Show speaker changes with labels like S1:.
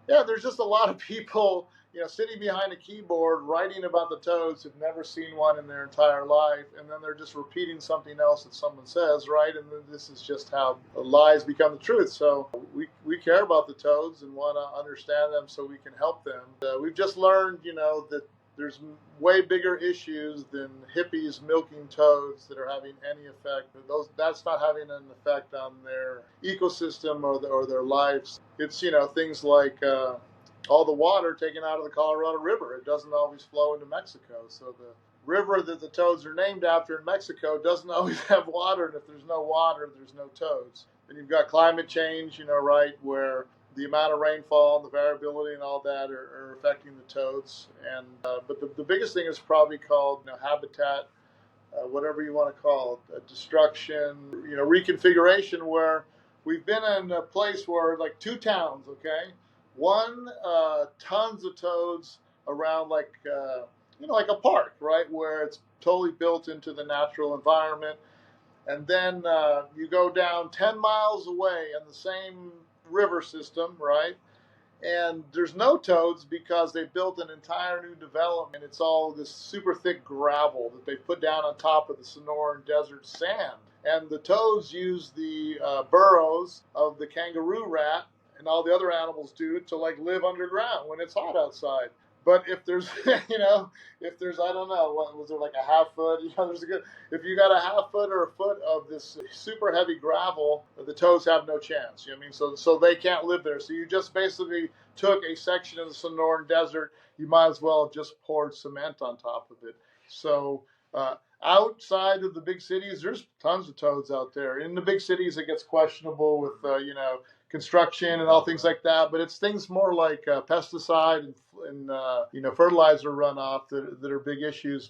S1: Yeah, there's just a lot of people, sitting behind a keyboard writing about the toads who've never seen one in their entire life, and then they're just repeating something else that someone says, right? And then this is just how the lies become the truth. So we care about the toads and want to understand them so we can help them. We've just learned, that there's way bigger issues than hippies milking toads that are having any effect. That's not having an effect on their ecosystem or their lives. It's things like all the water taken out of the Colorado River. It doesn't always flow into Mexico, so the river that the toads are named after in Mexico doesn't always have water, and if there's no water, there's no toads. Then you've got climate change, right, where the amount of rainfall and the variability and all that are affecting the toads. And but the biggest thing is probably called habitat, whatever you want to call it, destruction, reconfiguration, where we've been in a place where like two towns, okay, one tons of toads around like a park, right, where it's totally built into the natural environment. And then you go down 10 miles away in the same river system, right? And there's no toads because they built an entire new development. It's all this super thick gravel that they put down on top of the Sonoran Desert sand. And the toads use the burrows of the kangaroo rat and all the other animals do to like live underground when it's hot outside. But if there's, if there's, I don't know, what was there, like a half foot? There's a good, if you got a half foot or a foot of this super heavy gravel, the toads have no chance. You know what I mean? So they can't live there. So you just basically took a section of the Sonoran Desert. You might as well have just poured cement on top of it. So outside of the big cities, there's tons of toads out there. In the big cities, it gets questionable with, construction and all things like that. But it's things more like pesticide and fertilizer runoff that are big issues.